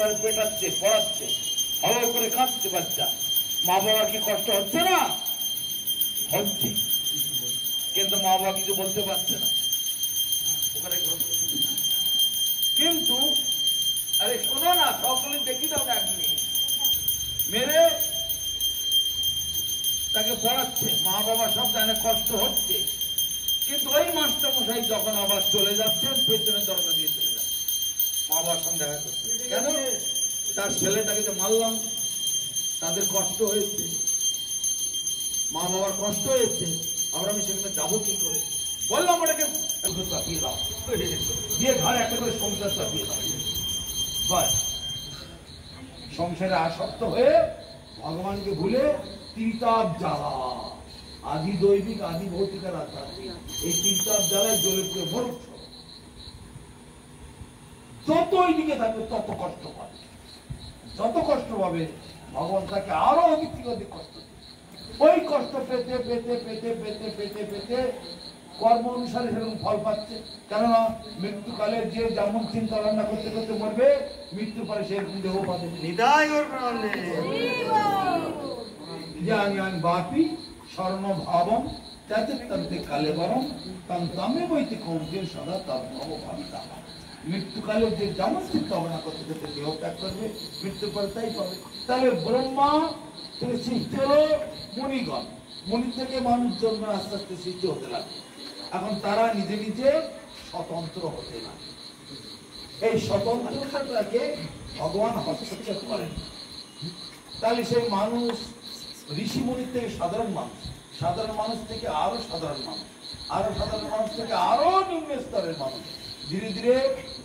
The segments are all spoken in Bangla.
পেটাচ্ছে, পড়াচ্ছে, ভালো করে খাচ্ছে বাচ্চা। মা বাবার কি কষ্ট হচ্ছে না? হচ্ছে, কিন্তু মা বাবা কিছু বলতে পারছে না। কিন্তু আরে শোনো না, সকলে দেখি দাও না, এক মিনিট মেরে তাকে পড়াচ্ছে, মা বাবা সব জানে কষ্ট হচ্ছে, কিন্তু ওই মাস্টার মশাই যখন আবার চলে যাচ্ছেন পেছনের দরজা দিয়ে চলে যাচ্ছে মা বাবার সঙ্গে দেখা করছে। কেন? তার ছেলেটাকে যে মারলাম, তাদের কষ্ট হয়েছে, মা বাবার কষ্ট হয়েছে, আবার আমি সেখানে যাবো কি করে? বললাম ওটাকে চাপিয়ে দাও, দিয়ে ঘরে একটা করে সংসার চাপিয়ে দাও। বাস, সংসারে আসক্ত হয়ে ভগবানকে ভুলে তিনতাপ জ্বালা, আদি দৈবিক আদি ভৌতিকার আত্মা, এই তিনতাপ জ্বালায় জ্বলে পুড়ে মরুক। যত ওই দিকে থাকবে তত কষ্ট পাবে, যত কষ্ট পাবে ভগবান তাকে আরো অধিক অধিক কষ্ট দেবে। ওই কষ্ট পেতে পেতে পেতে পেতে পেতে পেতে কর্ম অনুসারে সেরকম ফল পাচ্ছে। কেননা মৃত্যুকালে যে যেমন চিন্তা ভাবনা করতে করতে মরবে, মৃত্যু পরে সেরকম দেহ পাবে। জ্ঞান বাপি স্বর্ণ ভাবম তাতে কালে বরম তামে বইতে কমতে সদা তার ভাবিতা। মৃত্যুকালে যে যেমন চিন্তা ভাবনা করতে করতে দেহ ত্যাগ করবে, মৃত্যুর পরে তাই পাবে। তাহলে ব্রহ্মা থেকে সৃষ্টি হলো মণিগণ, মণি থেকে মানুষ জন্ম আস্তে আস্তে সৃষ্টি হতে লাগবে। এখন তারা নিজে নিজে স্বতন্ত্র হতে না, এই স্বতন্ত্রতাকে ভগবান হস্তক্ষেপ করেন। তাহলে সেই মানুষ ঋষি মুনির থেকে সাধারণ মানুষ, সাধারণ মানুষ থেকে আরো সাধারণ মানুষ, আরো সাধারণ মানুষ থেকে আরো নিম্ন স্তরের মানুষ, ধীরে ধীরে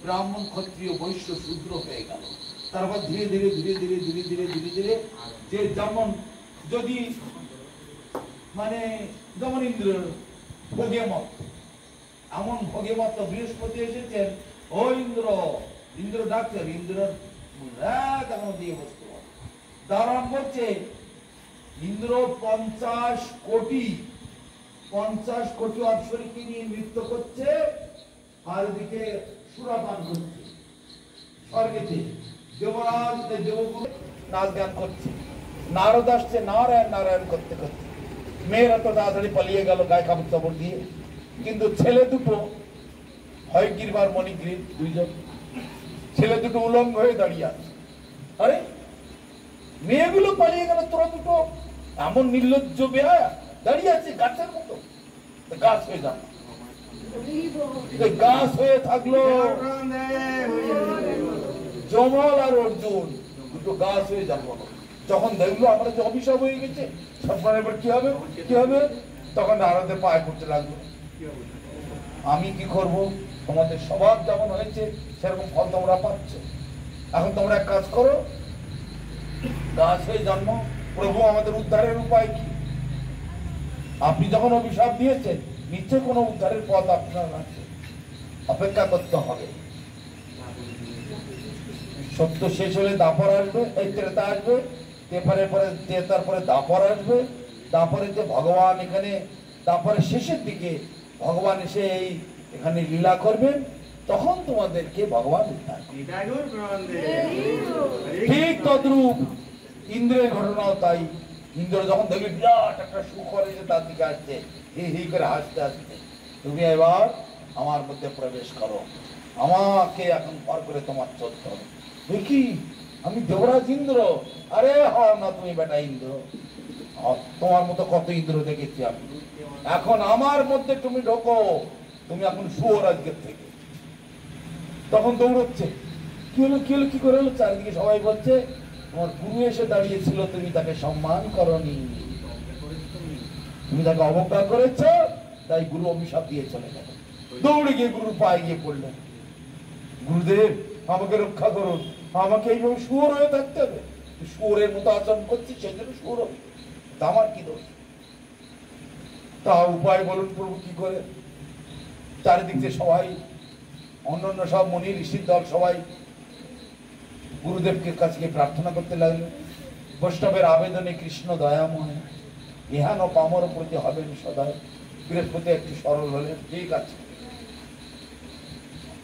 ব্রাহ্মণ ক্ষত্রিয় বৈশ্য শূদ্র হয়ে গেল। তারপর ধীরে ধীরে ধীরে ধীরে ধীরে ধীরে ধীরে ধীরে যে যেমন যদি মানে যেমন ইন্দ্র ভোগেমত, এমন ভোগেমত বৃহস্পতি এসেছেন, ও ইন্দ্র, ইন্দ্র ডাক্তার, ইন্দ্র দিয়ে বসতে দাঁড়ান বলছে ইন্দ্র 50 কোটি অপ্সরীকে নিয়ে নৃত্য করছে, আর এদিকে সুরাপান করছে স্বর্গেতে। দেবরাজ দেবগুরু নাচ গান করছে, নারদ আসছে নারায়ণ নারায়ণ করতে করতে। মেয়েরা তো তাড়াতাড়ি পালিয়ে গেল গায়ে কাপড় চাপড় দিয়ে, কিন্তু ছেলে দুটো হয়গ্রীব আর মণিগ্রীব দুইজন, ছেলে দুটো উলঙ্গ হয়ে দাঁড়িয়ে আছে। আরে মেয়েগুলো পালিয়ে গেল, তোরা দুটো এমন নির্লজ্জ বেহায়া দাঁড়িয়ে আছে গাছের মতো। গাছ হয়ে যান, গাছ হয়ে থাকলো যমল আর অর্জুন, দুটো গাছ হয়ে যান। যখন দেখলো আমরা যে অভিশাপ হয়ে গেছে, সবসময় এবার কি হবে কি হবে, তখন নারদের পায়ে পড়তে লাগলো, আমি কি করব? তোমাদের স্বভাব যেমন হয়েছে সেরকম ফল তোমরা পাচ্ছ, এখন তোমরা এক কাজ করো, গাছ হয়ে জন্ম। প্রভু আমাদের উদ্ধারের উপায় কি? আপনি যখন অভিশাপ দিয়েছেন, নিশ্চয় কোনো উদ্ধারের পথ আপনার আছে, অপেক্ষা করতে হবে। সত্য শেষ হলে দাপর আসবে, এই ত্রেতা আসবে, ত্রেতার পরে দাপর আসবে। দাপরেতে ভগবান এখানে, দাপরের শেষের দিকে ভগবান এসে এই এখানে লীলা করবেন, তখন তোমাদেরকে ভগবান উদ্ধার করবে। ঠিক তদ্রূপ ইন্দ্রের ঘটনাও তাই। ইন্দ্র যখন দেখবে বিরাট একটা সুখর এসে তার দিকে আসছে, হি হি করে হাসতে হাসতে, তুমি এবার আমার মধ্যে প্রবেশ করো, আমাকে এখন পর করে তোমার চলতে হবে। দেখি আমি দেবরাজ ইন্দ্র। আরে হও না তুমি বেটা ইন্দ্র, তোমার মতো কত ইন্দ্র দেখেছি আমি, এখন আমার মধ্যে তুমি ঢোকো, তুমি এখন শুয়োর আজকের থেকে। তখন দৌড়চ্ছে, কি হলো কি হলো কি করে হলো? চারিদিকে সবাই বলছে তোমার গুরু এসে দাঁড়িয়েছিল, তুমি তাকে সম্মান করনি, তুমি তাকে অবজ্ঞা করেছ, তাই গুরু অভিশাপ দিয়ে চলে গেল। দৌড়ে গিয়ে গুরুর পায়ে গিয়ে পড়লেন, গুরুদেব আমাকে রক্ষা করুন, আমাকে এইভাবে শুয়োর হয়ে থাকতে হবে, শুয়োরের মতো আচরণ করছি সেই জন্য শুয়োর হবে, তা আমার কি দোষ? তা উপায় বলুন প্রভু কি করে? চারিদিক দিয়ে সবাই, অন্যান্য সব মুনি ঋষির দল সবাই গুরুদেবকে কাছে প্রার্থনা করতে লাগলো, বৈষ্ণবের আবেদনে কৃষ্ণ দয়াময়, ইহান ও পামর প্রতি হবেন সদায়। বৃহস্পতি একটু সরল হলেন, ঠিক আছে,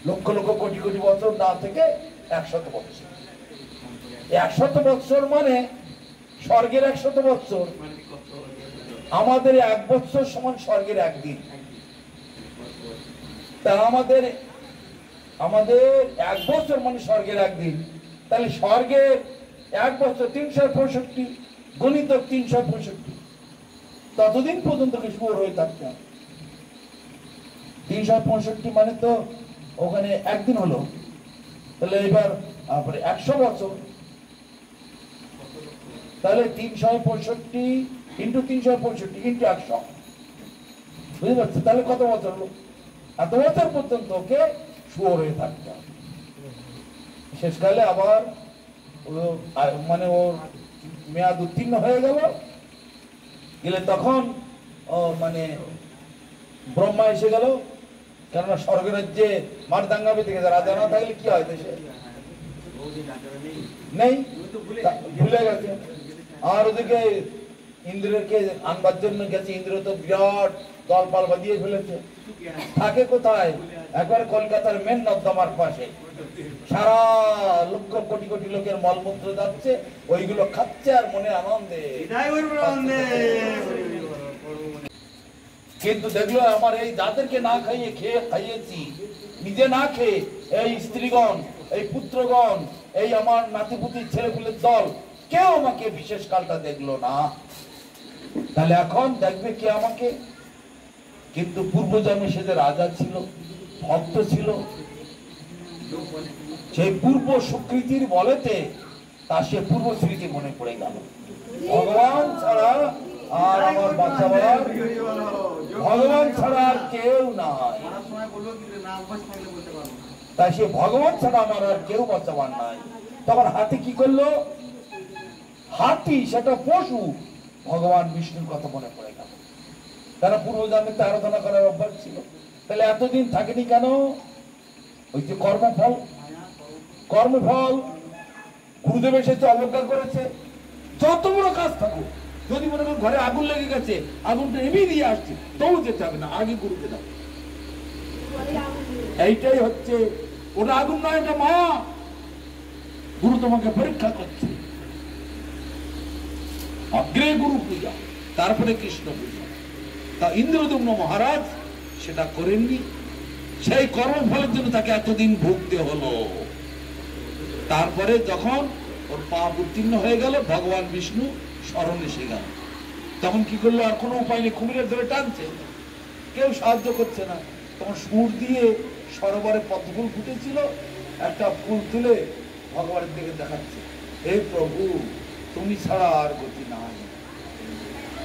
লক্ষ লক্ষ কোটি কোটি বছর না থেকে 100 বছর 100 বৎসর মানে স্বর্গের 100 বৎসর, আমাদের 1 বৎসর সমান স্বর্গের একদিন। তা আমাদের 1 বছর মানে স্বর্গের একদিন, তাহলে স্বর্গের 1 বছর 365 গণিত 365, ততদিন পর্যন্ত শুয়োর হয়ে থাকতাম। 365 মানে তো ওখানে একদিন হলো, তাহলে এবার 100 বছর, তাহলে 365 ইন্টু 365 ইন্টু 100, বুঝতে পারছো? তাহলে কত বছর হলো? এত বছর পর্যন্ত ওকে শুয়োর হয়ে থাকতাম। শেষকালে আবার মানে ওর মেয়াদ উত্তীর্ণ হয়ে গেল, গেলে তখন মানে ব্রহ্মা এসে গেল, কেননা স্বর্গরাজ্যে মারদাঙ্গা বেঁধে গেছে, রাজা না থাকলে কি হয় দেশে? নেই, ভুলে গেছে। আর ওদিকে ইন্দ্রকে আনবার জন্য গেছে, ইন্দ্র তো বিরাট দলপাল বাঁধিয়ে ফেলেছে, থাকে কোথায়? একবার কলকাতার মেন নর্দমার পাশে, সারা লক্ষ কোটি কোটি লোকের মলমূত্র যাচ্ছে, ওইগুলো খাচ্ছে আর মনে আনন্দে। কিন্তু দেখলো আমার এই যাদেরকে না খাইয়ে খাইয়েছি, নিজে না খেয়ে, এই স্ত্রীগণ, এই পুত্রগণ, এই আমার নাতিপুতির ছেলেপুলের দল, কেউ আমাকে বিশেষ কালটা দেখলো না, তাহলে এখন দেখবে কে আমাকে? কিন্তু পূর্বজন্মে সে যে রাজা ছিল, ভক্ত ছিল, সেই পূর্ব সুকৃতির বলেতে তার সে পূর্ব স্মৃতি মনে পড়ে গেল। ভগবান ছাড়া আর আমার বাঁচাবার, ভগবান ছাড়া আর কেউ নাই, তাই সে ভগবান ছাড়া আমার আর কেউ বাঁচাবার নাই। তখন হাতি কি করলো? হাতি সেটা পশু, ভগবান বিষ্ণুর কথা মনে পড়ে গেল, তারা পূর্বজন্মে আরাধনা করার অভ্যাস ছিল। তাহলে এতদিন থাকেনি কেন? ওই যে কর্মফল, কর্মফল গুরুদেব এসেছে, অবজ্ঞা করেছে। যত বড় কাজ থাকুক, যদি মনে করুন ঘরে আগুন লেগে গেছে, আগুনটা এমনি দিয়ে আসছে, তবু যেতে হবে না, আগে গুরুকে দাও। এইটাই হচ্ছে, ওটা আগুন নয়, এটা মা, গুরু তোমাকে পরীক্ষা করছে। অগ্রে গুরু পূজা, তারপরে কৃষ্ণ পূজা। তা ইন্দ্রদম্ন মহারাজ সেটা করেননি, সেই কর্মফলের জন্য তাকে এতদিন ভুগতে হলো। তারপরে যখন ওর পাপ উত্তীর্ণ হয়ে গেল, ভগবান বিষ্ণু স্মরণ এসে গেল, তখন কি করলো? আর কোনো উপায় নেই, কুমিরের ধরে টানছে, কেউ সাহায্য করছে না। তখন সুর দিয়ে সরোবরে পদ্মফুল ফুটেছিল, একটা ফুল তুলে ভগবানের দিকে দেখাচ্ছে, হে প্রভু, তুমি ছাড়া আর গতি নাই,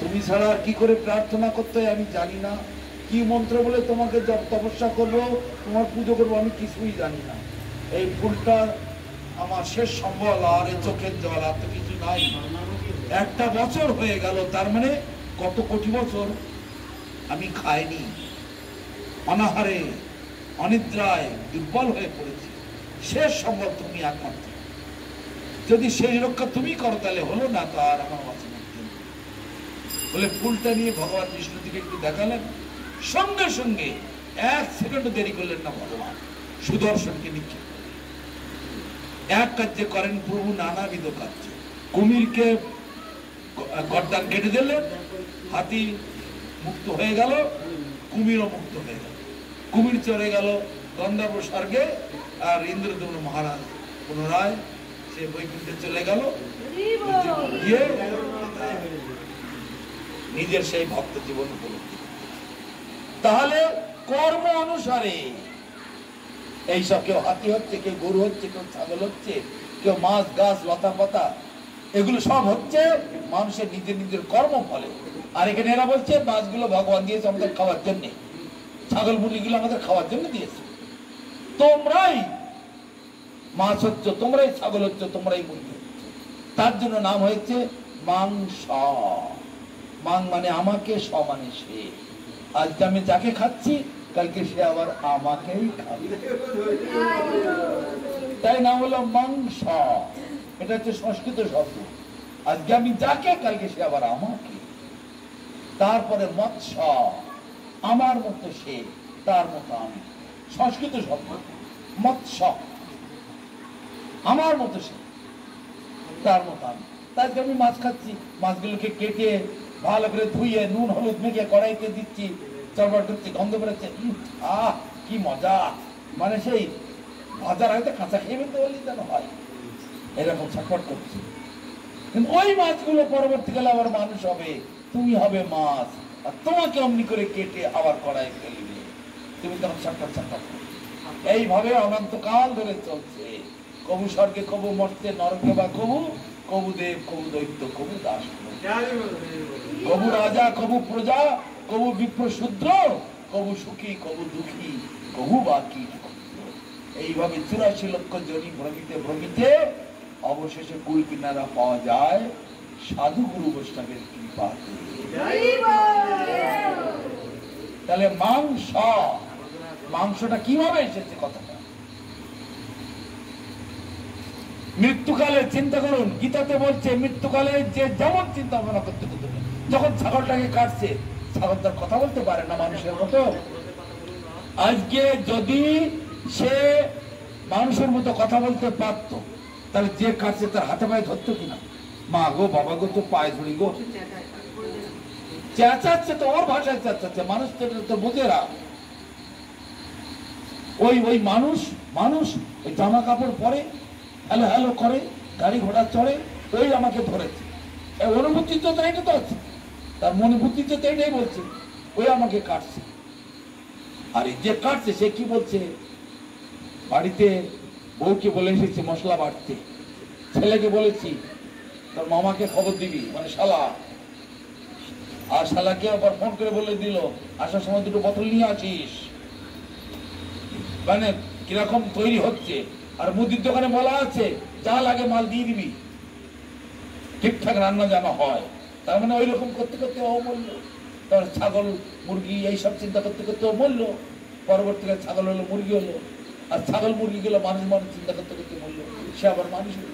তুমি ছাড়া আর কি করে প্রার্থনা করতে হয় আমি জানি না, কি মন্ত্র বলে তোমাকে তপস্যা করবো, তোমার পুজো করবো, আমি কিছুই জানি না। এই ফুলটা আমার শেষ সম্বল, আর এই চোখের জল, আর তো কিছু নাই। 1 বছর হয়ে গেল, তার মানে কত কোটি বছর আমি খাইনি, অনাহারে অনিদ্রায় দুর্বল হয়ে পড়েছি, শেষ সম্বল তুমি একমাত্র, যদি সেই রক্ষা তুমি করো তাহলে হলো, না তো আর আমার বাঁচানোর জন্য। বলে ফুলটা নিয়ে ভগবান বিষ্ণু দিকে একটু দেখালেন, সঙ্গে সঙ্গে 1 সেকেন্ড দেরি করলেন না, ভগবান সুদর্শনকে নিক্ষেপ করলেন। এক কার্যে করেন প্রভু নানাবিধ কার্য। কুমিরকে গর্দান কেটে দিলেন, হাতি মুক্ত হয়ে গেল, কুমিরও মুক্ত হয়ে গেল, কুমির চলে গেল গন্ধর্ব স্বর্গে, আর ইন্দ্রদম্ন মহারাজ পুনরায় সে বৈকুণ্ঠে চলে গেল, গিয়ে নিজের সেই ভক্ত জীবন উপলব্ধি। তাহলে কর্ম অনুসারে এইসব, কেউ হাতি হচ্ছে, কেউ গরু হচ্ছে, কেউ ছাগল হচ্ছে, কেউ মাছ গাছ লতা পাতা, এগুলো সব হচ্ছে মানুষের নিজের নিজের কর্ম ফলে। আর এখানে এরা বলছে মাছগুলো ভগবান দিয়েছে আমাদের খাওয়ার জন্য, ছাগল মুরগিগুলো আমাদের খাওয়ার জন্য দিয়েছে, তোমরাই মাছ হচ্ছে, তোমরাই ছাগল হচ্ছে, তোমরাই মুরগি হচ্ছে। তার জন্য নাম হয়েছে মাংস। মাং মানে আমাকে, স মানে সে। আজকে আমি যাকে খাচ্ছি, কালকে সে আবার আমাকেই খাবে, তাই নাম হলো মাংস। এটা হচ্ছে সংস্কৃত শব্দ। আজকে আমি যাকে, কালকে সে আবার আমাকে। তারপরে মৎস্য, আমার মতো সে, তার মতো আমি, সংস্কৃত শব্দ মৎস্য, আমার মতো সে। তার মতো আমি। তাই আমি মাছ খাচ্ছি, মাছগুলোকে কেটে ভালো করে ধুয়ে নুন হলুদ মেখে কড়াইতে দিচ্ছি, চরবর ঢুকছি, গন্ধ বেরোচ্ছে, আহ কি মজা, মানে সেই ভাজার হয়তো কাঁচা খেয়ে ফেলতে বললি যেন হয়, এরকম ছটফট করছি। কিন্তু ওই মাছগুলো পরবর্তীকালে আবার মানুষ হবে, তুমি হবে মাছ, আর তোমাকে অমনি করে কেটে আবার কড়াই ফেলবে, তুমি তখন ছটফট ছটফট। এইভাবে অনন্তকাল ধরে চলছে। কবু স্বর্গে, কবু মর্তে, নরকে বা কবু, কবু দেব, কবু দৈত্য, কবু দাস, কবু রাজা, কবু প্রজা, কবু বিপ্র শূদ্র, কবু সুখী, কবু দুঃখী, কবু বাকি। এইভাবে 84 লক্ষ জনি ভ্রমিতে ভ্রমিতে অবশেষে কুল কিনারা পাওয়া যায় সাধু গুরু বৈষ্ণবের কৃপাতে। তাহলে মাংসটা কিভাবে এসেছে কথাটা? মৃত্যুকালে চিন্তা করুন, গীতাতে বলছে মৃত্যুকালে যে যেমন চিন্তা ভাবনা করতে করতে, যখন ছাগলটাকে কাটছে, ছাগল তার কথা বলতে পারে না মানুষের মতো। আজকে যদি সে মানুষের মতো কথা বলতে পারত, তাহলে যে কাটছে তার হাতে পায়ে ধরতো কিনা, মা গো বাবা গো, তো পায়ে ধরি গো, চেঁচাচ্ছে তো ওর ভাষায় চেঁচাচ্ছে, মানুষ তো বুঝে না। ওই মানুষ ওই জামা কাপড় পরে, হ্যালো হ্যালো করে, গাড়ি ঘোড়া চড়ে, ওই আমাকে ধরেছে, অনুভূতি তো এটা তো আছে, তার মনে বুদ্ধি তো এটাই বলছে, ওই আমাকে কাটছে। আর যে কাটছে সে কি বলছে, বাড়িতে বউকে বলে এসেছি মশলা বাটতে, ছেলেকে বলেছি তোর মামাকে খবর দিবি, মানে শালা, আর শালাকে আবার ফোন করে বলে দিল আসার সময় দুটো বোতল নিয়ে আসিস, মানে কিরকম তৈরি হচ্ছে। আর মুদির দোকানে বলা আছে যা লাগে মাল দিয়ে দিবি, ঠিকঠাক রান্না যেন হয়। তার মানে ওই রকম করতে করতে ও মরল, তার ছাগল মুরগি এইসব চিন্তা করতে করতে ও মরল, পরবর্তীকালে ছাগল হলো মুরগি হলো, আর ছাগল মুরগি গুলো মানুষ চিন্তা করতে করতে মরলো, সে আবার মানুষ হলো।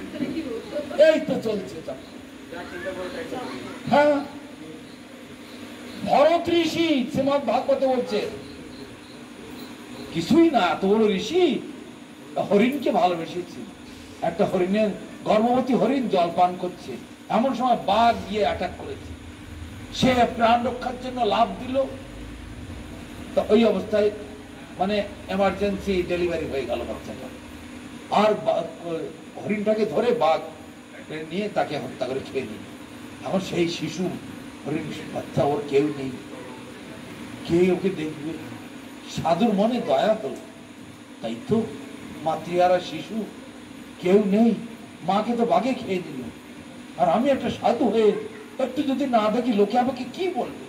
এই তো চলছে। হ্যাঁ, ভরত ঋষি শ্রীমদ ভাগবতে বলছে কিছুই না, এত বড় ঋষি হরিণকে ভালোবেসেছে। একটা হরিণের, গর্ভবতী হরিণ জল পান করছে, এমন সময় বাঘ গিয়ে অ্যাটাক করেছে, সে প্রাণ রক্ষার জন্য লাভ দিল, তো ওই অবস্থায় মানে এমার্জেন্সি ডেলিভারি হয়ে গেল বাচ্চাটা। আর হরিণটাকে ধরে বাঘ নিয়ে তাকে হত্যা করে খেয়ে নিল। এখন সেই শিশু হরিণ বাচ্চা, ওর কেউ নেই, কে ওকে দেখবে? সাধুর মনে দয়া হলো, তাই তো মাতৃহারা শিশু, কেউ নেই, মাকে তো বাঘে খেয়ে দিল, আর আমি একটা সাধু হয়ে একটু যদি না দেখি লোকে আমাকে কি বলবে?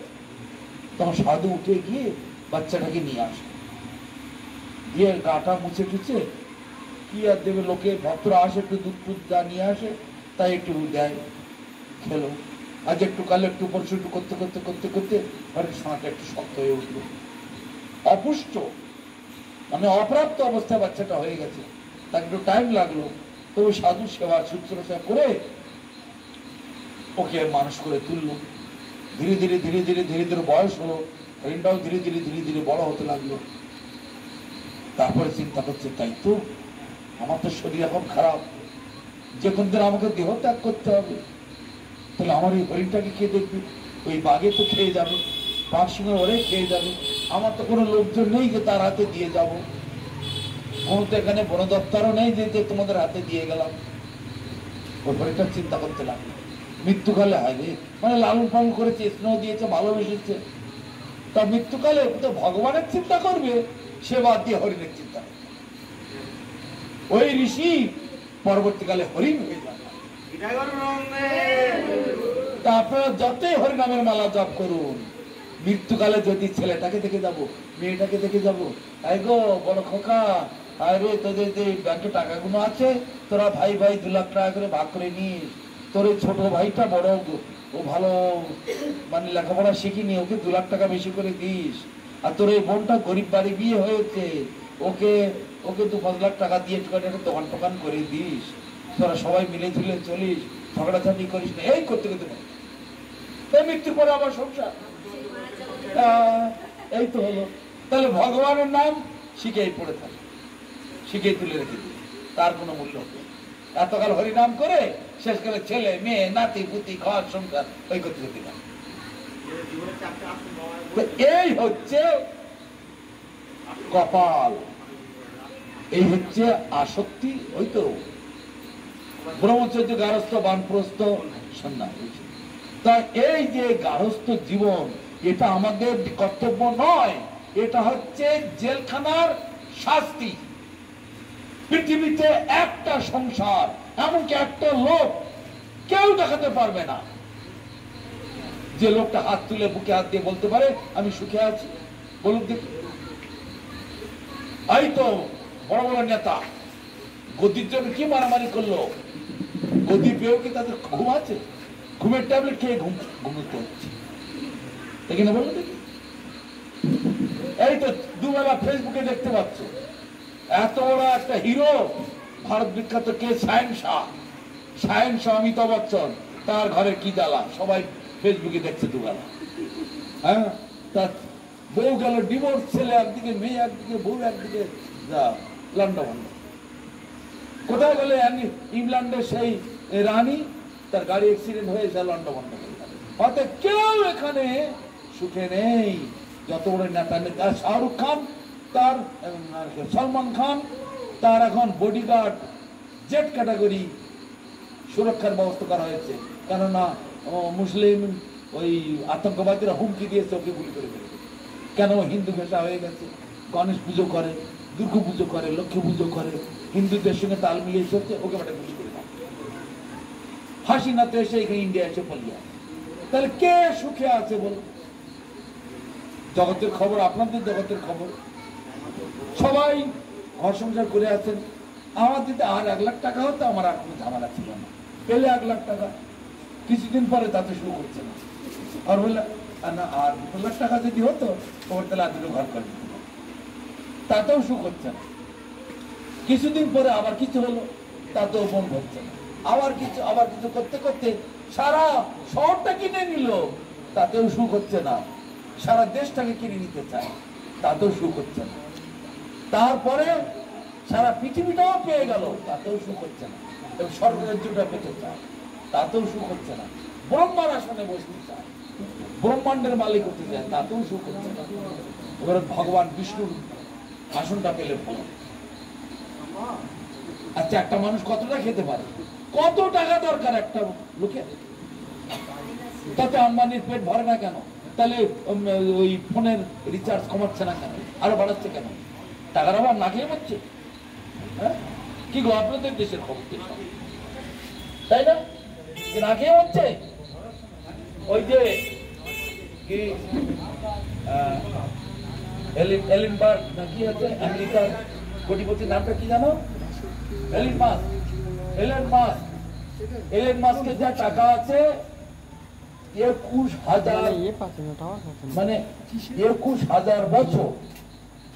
তখন সাধু উঠে গিয়ে বাচ্চাটাকে নিয়ে আসে, দিয়ে গাটা মুছে টুছে, কি আর দেবে, লোকে ভক্তরা আসে, একটু দুধ টুধ যা নিয়ে আসে তাই একটু দেয়, খেলো। আজ একটু কাল একটু পরশু একটু করতে করতে করতে করতে হরেন সোনাটা একটু শক্ত হয়ে উঠলো, অপুষ্ট মানে অপ্রাপ্ত অবস্থায় বাচ্চাটা হয়ে গেছে, তার একটু টাইম লাগলো, তো সাধু সেবা শুশ্রূষা করে ওকে মানুষ করে তুললো। ধীরে ধীরে ধীরে ধীরে ধীরে ধীরে বয়স হলো, হরিণটাও ধীরে ধীরে ধীরে ধীরে বড় হতে লাগলো। তারপরে চিন্তা করছে, তাই তো আমার তো শরীর এখন খারাপ, যে কোন দিন আমাকে দেহ ত্যাগ করতে হবে, তাহলে আমার এই হরিণটাকে খেয়ে দেখবি, ওই বাঘে তো খেয়ে যাবে, বাঘ সিংহ ওরে খেয়ে যাবে, আমার তো কোনো লোকজন নেই যে তার হাতে দিয়ে যাব, কোনো তো এখানে বন দপ্তরও নেই যে তোমাদের হাতে দিয়ে গেলাম। ওই হরিণটা চিন্তা করতে লাগলো, মৃত্যুকালে হাইরে, মানে লালন পালন করেছে, স্নেহ দিয়েছে, ভালোবেসেছে, তা মৃত্যুকালে তো ভগবানের চিন্তা করবে, সে বাদ দিয়ে হরিণের চিন্তা করবে। ওই ঋষি পরবর্তীকালে হরিণ হয়ে যাবে। তা আপনারা যতই হরিনামের মালা জপ করুন, মৃত্যুকালে যদি ছেলেটাকে দেখে যাব, মেয়েটাকে দেখে যাব, তাই গো বড় খোকা, আরে তোদের যে ব্যাংকে টাকাগুলো আছে, তোরা ভাই ভাই 2 লাখ টাকা করে ভাগ করে নিস, তোর ছোট ভাইটা বড়, ও ভালো মানে লেখাপড়া শিখিনি, ওকে 2 লাখ টাকা বেশি করে দিস, আর তোর এই বোনটা গরিব বাড়ি বিয়ে হয়েছে, ওকে 2-5 লাখ টাকা দিয়ে একটা দোকান টোকান করে দিস, তোরা সবাই মিলে ঝুলে চলিস, ঝগড়াঝাটি করিস না, এই করতে করতে মৃত্যুর পরে আবার সংসার। এই তো হলো। তাহলে ভগবানের নাম শিখেই পড়ে থাকে, শিখেই তুলে রেখে দিই, তার কোনো মূল্য হবে। এতকাল হরিনাম করে শেষকালে ছেলে মেয়ে নাতি পুতি ঘর সংসার ওই করতে করতে গেল। এই হচ্ছে কপাল, এই হচ্ছে আসক্তি। ওই তো ব্রহ্মচর্য, গারস্থ, বানপ্রস্থ, সন্ন্যাস। তা এই যে গারস্থ জীবন, এটা আমাদের কর্তব্য নয়, এটা হচ্ছে জেলখানার শাস্তি। পৃথিবীতে একটা সংসার, এমনকি একটা লোক কেউ দেখাতে পারবে না যে লোকটা হাত তুলে বুকে হাত দিয়ে বলতে পারে আমি সুখে আছি। বলুন দেখি। এই তো বড় বড় নেতা গদির জন্য কি মারামারি করলো, গদি পেয়েও কি তাদের ঘুম আছে? ঘুমের ট্যাবলেট খেয়ে ঘুমোতে হচ্ছে। এখানে বলুন দেখি। এই তো দুবেলা ফেসবুকে দেখতে পাচ্ছ, এত বড় একটা হিরো, ভারত বিখ্যাত কে, সায়েন শাহ, অমিতাভ বচ্চন, তার ঘরে কি জ্বালা, সবাই ফেসবুকে দেখছে দুবেলা। হ্যাঁ, তার বউ গেল ডিভোর্স, ছেলে একদিকে, মেয়ে একদিকে, বউ একদিকে, লন্ডা বন্ধ। কোথায় গেলে ইংল্যান্ডের সেই রানী, তার গাড়ি অ্যাক্সিডেন্ট হয়ে সে লন্ডা বন্ধ হয়ে গেল। অর্থাৎ কেউ এখানে সুখে নেই। যত বড় নেতা নেতা, শাহরুখ খান, তার সলমান খান, তার এখন বডিগার্ড জেড ক্যাটাগরি সুরক্ষার ব্যবস্থা করা হয়েছে, কেননা মুসলিম ওই আতঙ্কবাদীরা হুমকি দিয়েছে ওকে গুলি করে ফেলবে। কেন? হিন্দু ভাষা হয়ে গেছে, গণেশ পুজো করে, দুর্গা পুজো করে, লক্ষ্মী পুজো করে, হিন্দুদের সঙ্গে তাল মিলিয়ে চলছে, ওকে বাটা গুলি করে দাও। হাসিনা তো এসে এখানে ইন্ডিয়া এসে পড়িয়ে। তাহলে কে সুখে আছে বলুন? জগতের খবর, আপনাদের জগতের খবর, সবাই ঘর সংসার করে আছেন। আমার যদি আর 1 লাখ টাকা হতো, আমার আর কোনো ঝামেলা ছিল না। পেলে 1 লাখ টাকা, কিছুদিন পরে তাতে শুরু করছে না। আর বললে না, আর 2 লাখ টাকা যদি হতো, ওর তাহলে আর 2 ঘর করে দিত, তাতেও সুখ হচ্ছে না। কিছুদিন পরে আবার কিছু হলো, তাতেও মন হচ্ছে না। আবার কিছু করতে করতে সারা শহরটা কিনে নিল, তাতেও সুখ হচ্ছে না। সারা দেশটাকে কিনে নিতে চায়, তাতেও সুখ হচ্ছে না। তারপরে সারা পৃথিবীটাও পেয়ে গেল, তাতেও সুখ হচ্ছে না। এবং স্বর্গরাজ্যটা পেতে চায়, তাতেও সুখ হচ্ছে না। ব্রহ্মার আসনে বসতে চায়, ব্রহ্মাণ্ডের মালিক হতে চায়, তাতেও সুখ হচ্ছে না। এবার ভগবান বিষ্ণুর আসনটা পেলে ভালো। আচ্ছা, একটা মানুষ কতটা খেতে পারে? কত টাকা দরকার একটা লোকের? তাতে আম্বানির পেট ভরে না কেন? তাহলে ওই ফোনের রিচার্জ কমাচ্ছে না কেন? আরো বাড়াচ্ছে কেন? টাকার অভাব না খেয়ে পাচ্ছে? হ্যাঁ, কি গো আপনাদের দেশের খবর, তাই না? না খেয়ে হচ্ছে। ওই যে কি এলিনবার্গ না কি আছে, আমেরিকার কোটিপতির নামটা কি জানো? এলেন মাস্কের যা টাকা আছে 21,000, মানে 21,000 বছর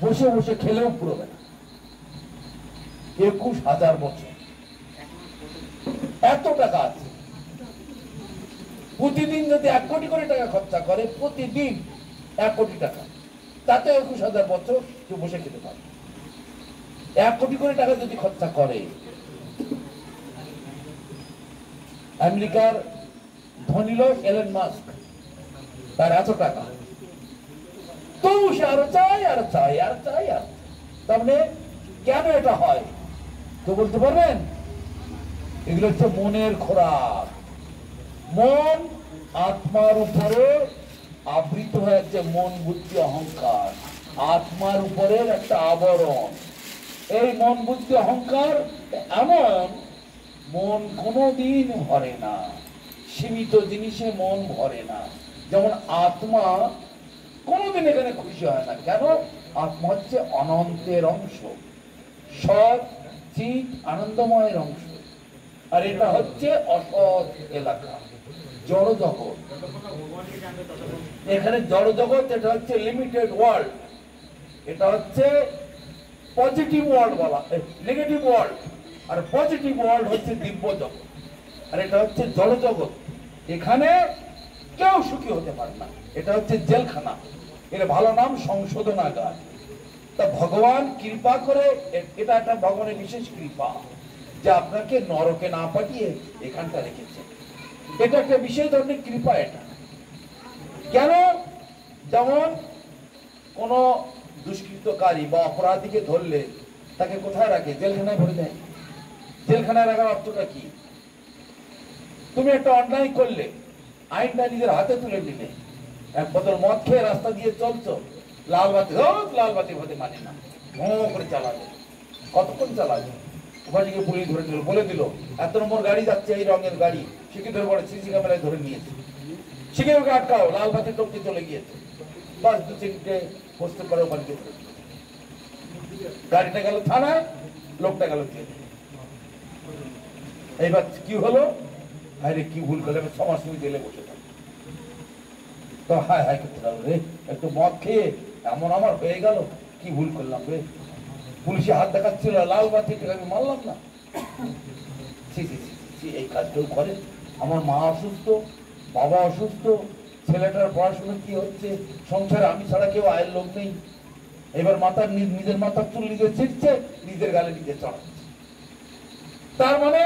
বসে বসে খেলেও পুরোবে না। 21,000 বছর, এত টাকা আছে। প্রতিদিন যদি 1 কোটি করে টাকা খরচা করে, প্রতিদিন 1 কোটি টাকা, তাতে 21,000 বছর কেউ বসে খেতে পারে। 1 কোটি করে টাকা যদি খরচা করে, আমেরিকার ধনী লোক এলেন মাস্ক, তার এত টাকা, তো সে আরো চাই, আরো চাই, আরো চাই, আর তার মানে কেন এটা হয় তো বলতে পারবেন? এগুলো হচ্ছে মনের খোরাক। মন আত্মার উপরে আবৃত হয়েছে, মন বুদ্ধি অহংকার আত্মার উপরের একটা আবরণ। এই মন বুদ্ধি অহংকার এমন, মন কোনোদিন ভরে না, সীমিত জিনিসে মন ভরে না। যেমন আত্মা কোনোদিন এখানে খুশি হয় না। কেন? আত্মা হচ্ছে অনন্তের অংশ, সৎ চিৎ আনন্দময়ের অংশ। আর এটা হচ্ছে অসৎ এলাকা, জড় জগৎ। এখানে জড় জগৎ, এটা হচ্ছে লিমিটেড ওয়ার্ল্ড, এটা হচ্ছে পজিটিভ ওয়ার্ল্ড বলা, নেগেটিভ ওয়ার্ল্ড। আর পজিটিভ ওয়ার্ল্ড হচ্ছে দিব্য জগৎ, আর এটা হচ্ছে জড় জগৎ। এখানে কেউ সুখী হতে পারে না, এটা হচ্ছে জেলখানা। এর ভালো নাম সংশোধনাগার। তা ভগবান কৃপা করে, এটা একটা ভগবানের বিশেষ কৃপা যে আপনাকে নরকে না পাঠিয়ে এখানটা রেখেছে। এটা একটা বিশেষ ধরনের কৃপা। এটা কেন? যেমন কোন দুষ্কৃতকারী বা অপরাধীকে ধরলে তাকে কোথায় রাখে? জেলখানায় ভরে দেয়। জেলখানায় রাখার অর্থটা কি? তুমি একটা অন্যায় করলে, আইনটা নিজের হাতে তুলে নিলে, এক বোতল মদ খেয়ে রাস্তা দিয়ে চলছো, লাল বাতি, লাল বাতি হতে মানে না, ভো করে চালাবে। কতক্ষণ চালাবে? ওখানে গিয়ে পুলিশ ধরে নিল, বলে দিল এত নম্বর গাড়ি যাচ্ছে, এই রঙের গাড়ি, শিক্ষিতের পরে সিসি ক্যামেরায় ধরে নিয়েছে, শিক্ষিতকে আটকাও, লাল বাতি টপকে চলে গিয়েছে, বাস 2-3টে বসতে পারে, ওখানে গিয়ে গাড়িটা গেল থানায়, লোকটা গেল জেলে। এইবার কি হলো? আরে কি ভুল করলে, 6 মাস তুমি জেলে বসে থাকো। তো হায় হায় করতে গেল রে, একটু মদ খেয়ে এমন আমার হয়ে গেল, কি ভুল করলাম রে। পুলিশে হাত দেখাচ্ছিল, লাল বাতি আমি মারলাম না। এই কাজ কেউ করে? আমার মা অসুস্থ, বাবা অসুস্থ, ছেলেটার পড়াশোনা কি হচ্ছে, সংসারে আমি ছাড়া কেউ আয়ের লোক নেই। এবার নিজের মাথার চুল নিজে ছিটছে, নিজের গালে নিজে চড়াচ্ছে। তার মানে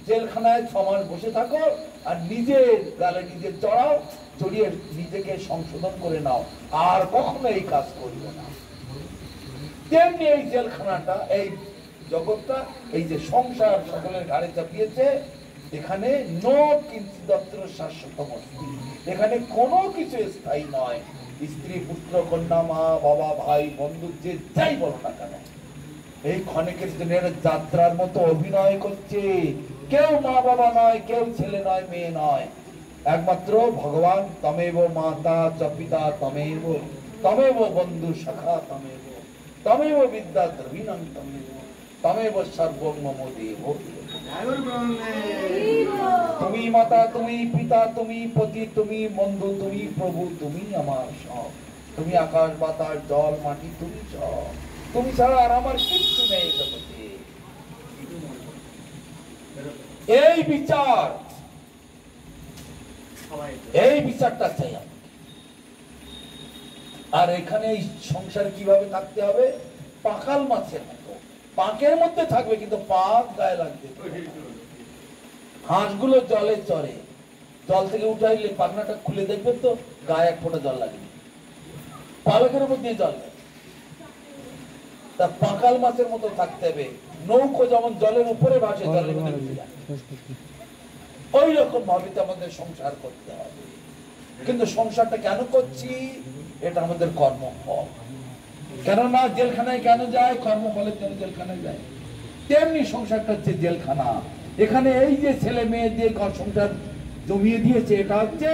জেলখানায় 6 মাস বসে থাকো আর নিজের গালে নিজে চড়াও, চড়িয়ে নিজেকে সংশোধন করে নাও, আর কখনো এই কাজ করবে না। তেমনি এই জেলখানাটা, এই জগৎটা, এই যে সংসার সকলের ঘাড়ে চাপিয়েছে, এখানে নো কিঞ্চিদত্র শাশ্বতম, এখানে কোনো কিছু স্থায়ী নয়। স্ত্রী, পুত্র, কন্যা, মা, বাবা, ভাই, বন্ধু, যে যাই বলো না কেন, এই ক্ষণিকের জন্য যাত্রার মতো অভিনয় করছে। কেউ মা বাবা নয়, কেউ ছেলে নয়, মেয়ে নয়, একমাত্র ভগবান। তমেব মাতা চ পিতা তমেব, তমেব বন্ধু সখা তমেব, তমেব বিদ্যা দ্রবীণং তমেব, তমেব সর্বং মম দেব। তুমি মাতা, তুমি পিতা, তুমি পতি, তুমি বন্ধু, তুমি প্রভু, তুমি আমার সব। তুমি আকাশ বাতাস জল মাটি, তুমি সব। তুমি ছাড়া আর আমার কিচ্ছু নেই জগতে। এই বিচার, এই বিচারটা চাই। আর এখানে এই সংসার কিভাবে থাকতে হবে? পাকাল মাছের মতো, পাকের মধ্যে থাকবে কিন্তু পাক গায়ে লাগবে। হাঁসগুলো জলে চড়ে, জল থেকে উঠাইলে পাখনাটা খুলে দেখবে তো গায়ে এক ফোঁটা জল লাগে, পালকের মধ্যে জল লাগে। তা পাকাল মাছের মতো থাকতে হবে। নৌকো যেমন জলের উপরে ভাসে, জলের মধ্যে ডুবে যায়, ওই রকম ভাবে আমাদের সংসার করতে হবে। কিন্তু সংসারটা কেন করছি? এটা আমাদের কর্মফল। কেননা জেলখানায় কেন যায়? কর্মফলের জন্য জেলখানায় যায়। তেমনি সংসারটা হচ্ছে জেলখানা। এখানে এই যে ছেলে মেয়ে যে সংসার জমিয়ে দিয়েছে, এটা হচ্ছে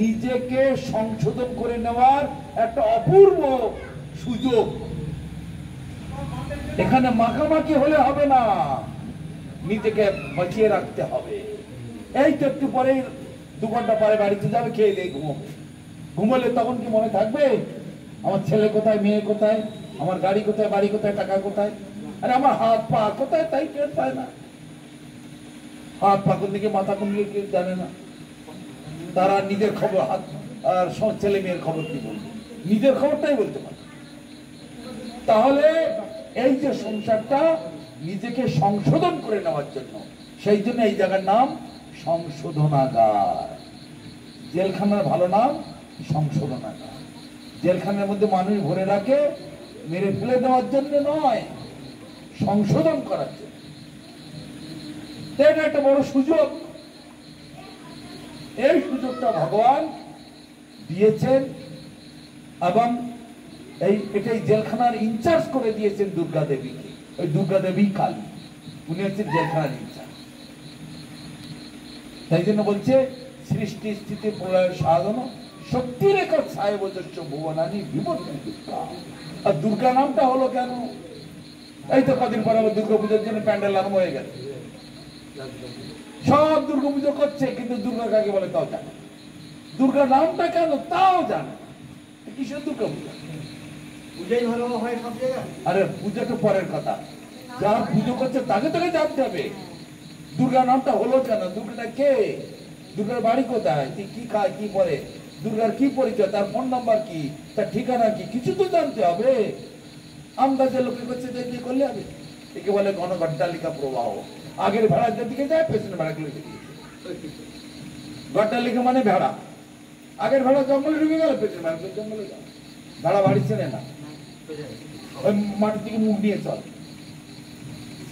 নিজেকে সংশোধন করে নেওয়ার একটা অপূর্ব সুযোগ। এখানে মাখামাখি হলে হবে না, নিজেকে বাঁচিয়ে রাখতে হবে। এই তো একটু পরে 2 ঘন্টা পরে বাড়িতে যাবে, খেয়ে দিয়ে ঘুমোবে। ঘুমোলে তখন কি মনে থাকবে আমার ছেলে কোথায়, মেয়ে কোথায়, আমার গাড়ি কোথায়, বাড়ি কোথায়, টাকা কোথায়? আরে আমার হাত পা কোথায় তাই টের পায় না। হাত পা কোন দিকে, মাথা কোন দিকে কেউ জানে না। তারা নিজের খবর, হাত আর ছেলে মেয়ের খবর কি বলবে? নিজের খবরটাই বলতে পারে। তাহলে এই যে সংসারটা নিজেকে সংশোধন করে নেওয়ার জন্য, সেই জন্য এই জায়গার নাম সংশোধনাগার। জেলখানার ভালো নাম সংশোধনাগার। জেলখানার মধ্যে মানুষ ভরে রাখে মেরে ফেলে দেওয়ার জন্য নয়, সংশোধন করার জন্য। এটা একটা বড় সুযোগ। এই সুযোগটা ভগবান দিয়েছেন এবং এটাই জেলখানার ইনচার্জ করে দিয়েছেন দুর্গা দেবীকে। ওই দুর্গা দেবী কালী, উনি হচ্ছেন জেলখানার ইনচার্জ। তাই জন্য বলছে সৃষ্টি স্থিতি প্রলয়ের সাধন শক্তি রেখা ছায় বজস্য ভুবনানি বিবর্তন দুর্গা। আর দুর্গা নামটা হলো কেন? এই তো কদিন পরে আবার দুর্গা পুজোর জন্য প্যান্ডেল আরম্ভ হয়ে গেল। সব দুর্গা পুজো করছে, কিন্তু দুর্গা কাকে বলে তাও জানে। দুর্গা নামটা কেন তাও জানে। কিসের দুর্গা পুজো? আরে পুজো তো পরের কথা, যারা পুজো করছে তাকে তোকে জানতে হবে দুর্গা নামটা হলো কেন, দুর্গাটা কে, দুর্গার বাড়ি কোথায়, কি খায়, কি পরে, দুর্গার কি পরিচয়, তার ফোন নাম্বার কি, তার ঠিকানা কি, কিছু তো জানতে হবে। আন্দাজে লোকে করছে যে কি করলে হবে? একে বলে ঘন গড্ডালিকা প্রবাহ। আগের ভেড়া যেদিকে যায় পেছনে ভেড়াগুলো দিকে, গড্ডালিকা মানে ভেড়া। আগের ভেড়া জঙ্গলে ঢুকে গেল, পেছনে ভেড়াগুলো জঙ্গলে গেল। ভেড়া বাড়ি চেনে না, ওই মাটির দিকে মুখ নিয়ে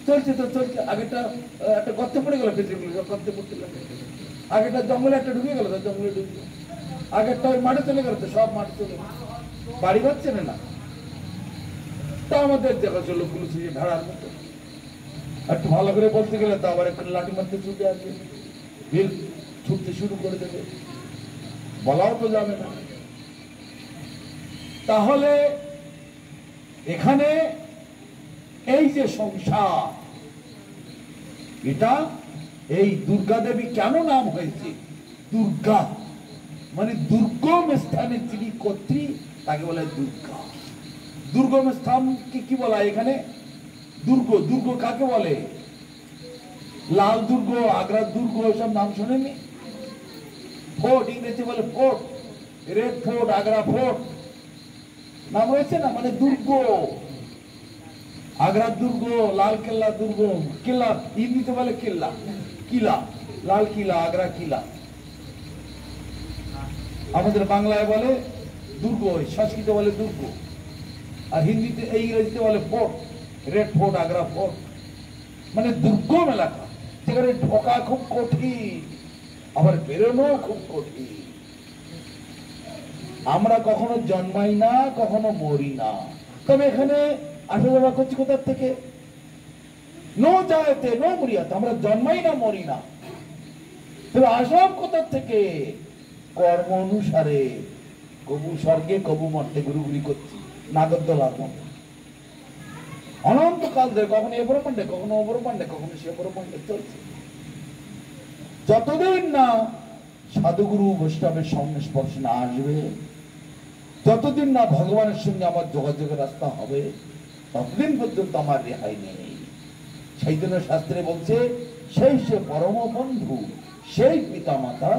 চলছে তো চলছে। আগেটা একটা গর্তে পড়ে গেল, পেছনে গর্তে পড়তে গেল। আগেটা জঙ্গলে একটা ঢুকে গেল, জঙ্গলে ঢুকে। আগেরটা ওই মাঠে চলে গেল, তো সব মাঠে চলে গেল, বাড়ি ঘর চেনে না। তা আমাদের দেখা চলো পুলিশ ভেড়ার মতো। একটু ভালো করে বলতে গেলে তো আবার একটু লাঠি মারতে ছুটে আসবে, ভিড় ছুটতে শুরু করে দেবে, বলাও তো যাবে না। তাহলে এখানে এই যে সংসার, এটা এই দুর্গা দেবী কেন নাম হয়েছে দুর্গা, মানে দুর্গম স্থানে যিনি কর্ত্রী তাকে বলে দুর্গা। দুর্গম স্থানকে কি বলা এখানে? দুর্গ। দুর্গ কাকে বলে? লাল দুর্গ, আগ্রার দুর্গ, এসব নাম শোনেনি? ফোর্ট, ইংরেজি বলে fort, red fort, Agra fort, নাম রয়েছে না, মানে দুর্গ। আগ্রার দুর্গ, লাল কেল্লা দুর্গ, কিল্লা হিন্দিতে বলে কিল্লা, কিলা, লাল কিলা, আগ্রা কিলা। আমাদের বাংলায় বলে দুর্গ, সংস্কৃতে বলে দুর্গ, আর হিন্দিতে ইংরেজিতে বলে fort, red fort, Agra fort. মানে দুর্গম এলাকা, যেখানে ঢোকা খুব কঠিন, আবার বেরোনো খুব কঠিন। আমরা কখনো জন্মাই না, কখনো মরি না, তবে এখানে আসা যাওয়া করছি কোথার থেকে? নো যায়তে নো মরিয়াতে, আমরা জন্মাই না, মরি না, তবে আসব কোথার থেকে? কর্ম অনুসারে, কবু স্বর্গে কবু মর্তে ঘুরুঘুরি করছি নাগরদোলার মতো অনন্তকাল ধরে, কখনো এ ব্রহ্মাণ্ডে, কখনো ও ব্রহ্মাণ্ডে, কখনো সে ব্রহ্মাণ্ডে চলছে। যতদিন না সাধুগুরু বৈষ্ণবের সংস্পর্শ না আসবে, যতদিন না ভগবানের সঙ্গে আমার যোগাযোগের রাস্তা হবে, ততদিন পর্যন্ত আমার রেহাই নেই। সেই জন্য শাস্ত্রে বলছে, সেই সে পরম বন্ধু, সেই পিতা মাতা,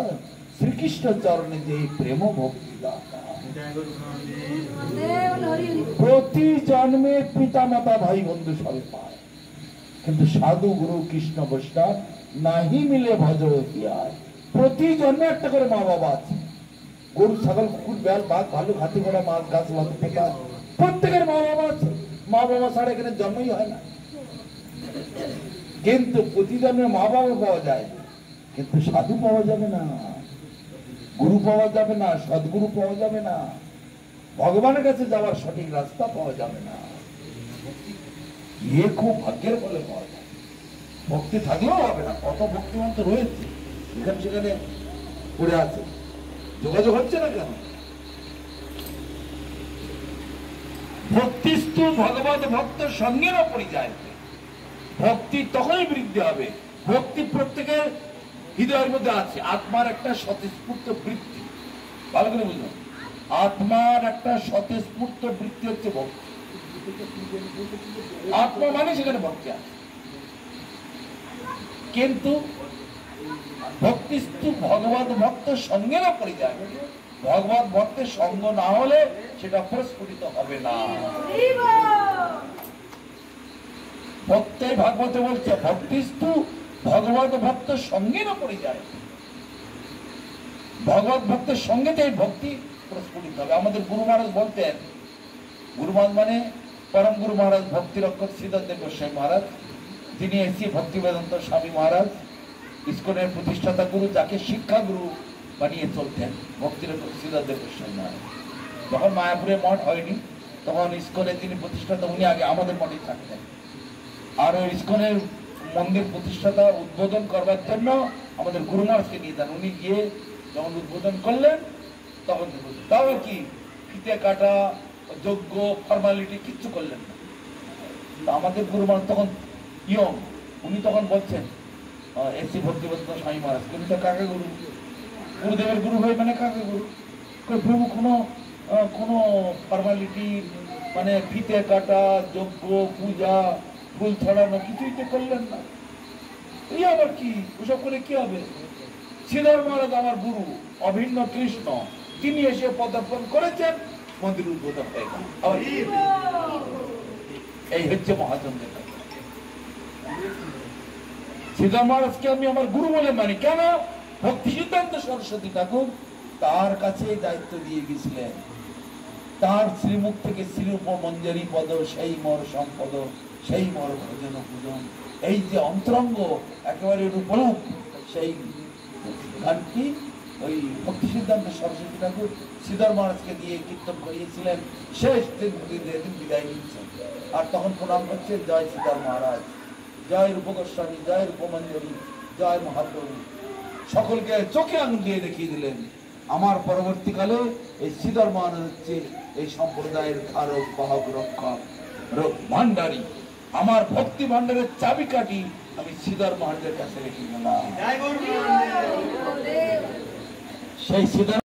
শ্রীকৃষ্ণ চরণে যে প্রেম ভক্তি দাতা। প্রতি জন্মে পিতা মাতা ভাই বন্ধু সবে পায়, কিন্তু সাধু গুরু কৃষ্ণ বৈষ্ণব নাহি মিলে ভজ হিয়ায়। প্রতি জন্মে একটা করে মা বাবা আছে। গরু, ছাগল, কুকুর, বেল, বাঘ, ভালুক, হাতি, ঘোড়া, মাছ, গাছ, লতা, প্রত্যেকের মা বাবা আছে। মা বাবা ছাড়া এখানে জন্মই হয় না। কিন্তু প্রতি জন্মে মা বাবা পাওয়া যায়, কিন্তু সাধু পাওয়া যাবে না, গুরু পাওয়া যাবে না, সদ্গুরু পাওয়া যাবে না, ভগবানের কাছে যাওয়ার সঠিক রাস্তা পাওয়া যাবে না। এ খুব ভাগ্যের বলে পাওয়া যায়। ভক্তি থাকলেও হবে না, কত ভক্তিমান তো রয়েছে, এখানে সেখানে পড়ে আছে, যোগাযোগ হচ্ছে না কেন? ভক্তিস্তু ভগবত ভক্ত সঙ্গেরও পরিচয়। ভক্তি তখনই বৃদ্ধি হবে, ভক্তি প্রত্যেকের হৃদয়ের মধ্যে আছে। আত্মার একটা স্বতঃস্ফূর্ত বৃত্তি, ভালো করে বুঝুন, আত্মার একটা স্বতঃস্ফূর্ত বৃত্তি হচ্ছে ভক্তি। আত্মা মানে সেখানে ভক্তি আছে, কিন্তু ভক্তিস্তু ভগবত ভক্ত সঙ্গেরও পরিচয়। ভগবত ভক্তের সঙ্গ না হলে সেটা প্রস্ফুটিত হবে না। ভক্তে ভাগবতে বলছে, ভক্তিস্তু ভগবত ভক্ত সঙ্গেরও পরিচয়। ভগবত ভক্তের সঙ্গে এই ভক্তি প্রস্ফুটিত হবে। আমাদের গুরু মহারাজ বলতেন, গুরু মানে পরম গুরু মহারাজ ভক্তি রক্ষক শ্রীধরদেব গোস্বামী মহারাজ, যিনি এসি ভক্তি বেদান্ত স্বামী মহারাজ, ইস্কনের প্রতিষ্ঠাতা গুরু, যাকে শিক্ষা গুরু বানিয়ে চলতেন ভক্তি রক্ষক শ্রীধরদেব গোস্বামী মহারাজ। যখন মায়াপুরে মঠ হয়নি, তখন ইস্কনের যিনি প্রতিষ্ঠাতা, উনি আগে আমাদের মঠে থাকতেন। আর ওই ইস্কনের মন্দির প্রতিষ্ঠাতা উদ্বোধন করবার জন্য আমাদের গুরু মহারাজকে নিয়ে যান। উনি গিয়ে যখন উদ্বোধন করলেন, তখন তাও কি ফিতে কাটা, যোগ্য, ফর্মালিটি কিচ্ছু করলেন না। আমাদের গুরু মহারাজ তখন ইয়ং, উনি তখন বলছেন এসি ভক্তিবেদান্ত স্বামী মহারাজ, উনি তো কাকে গুরু, গুরুদেবের গুরু হয়ে মানে কাকে গুরু? প্রভু কোনো ফর্মালিটি মানে ফিতে কাটা, যজ্ঞ, পূজা, ফুল ছড়ানো কিছুই তো করলেন না। এই আবার কি, ওসব করে কি হবে? শ্রীধর মহারাজ আমার গুরু, অভিন্ন কৃষ্ণ, তিনি এসে পদার্পণ করেছেন, মন্দির উদ্বোধন হয়ে গেল। এই হচ্ছে মহাজনদের। শ্রীধর মহারাজকে আমি আমার গুরু বলে মানি। কেন? ভক্তি সিদ্ধান্ত সরস্বতী ঠাকুর তার কাছে দায়িত্ব দিয়ে গেছিলেন। তার শ্রীমুখ থেকে শ্রীরূপ মঞ্জরি পদ সেই মর সম্পদ সেই মর ভজন পূজন, এই যে অন্তরঙ্গ একেবারে রূপরূপ সেই গানটি ওই ভক্তি সিদ্ধান্ত সরস্বতী ঠাকুর শ্রীধর মহারাজকে দিয়ে কীর্তন করিয়েছিলেন। শেষ দিন বিদায় নিচ্ছেন, আর তখন প্রণাম করছেন, জয় শ্রীধর মহারাজ, জয় রূপ গোস্বামী, জয় রূপমঞ্জরি, জয় মহাপ্রভু। সকলকে চোখে আঙুল দিয়ে দেখিয়ে দিলেন আমার পরবর্তীকালে এই শ্রীধর মহারাজ হচ্ছে এই সম্প্রদায়ের ধারক বাহক রক্ষক ভান্ডারী। আমার ভক্তি ভান্ডারের চাবিকাঠি আমি শ্রীধর মহারাজের কাছে রেখে গেলাম। সেই শ্রীধর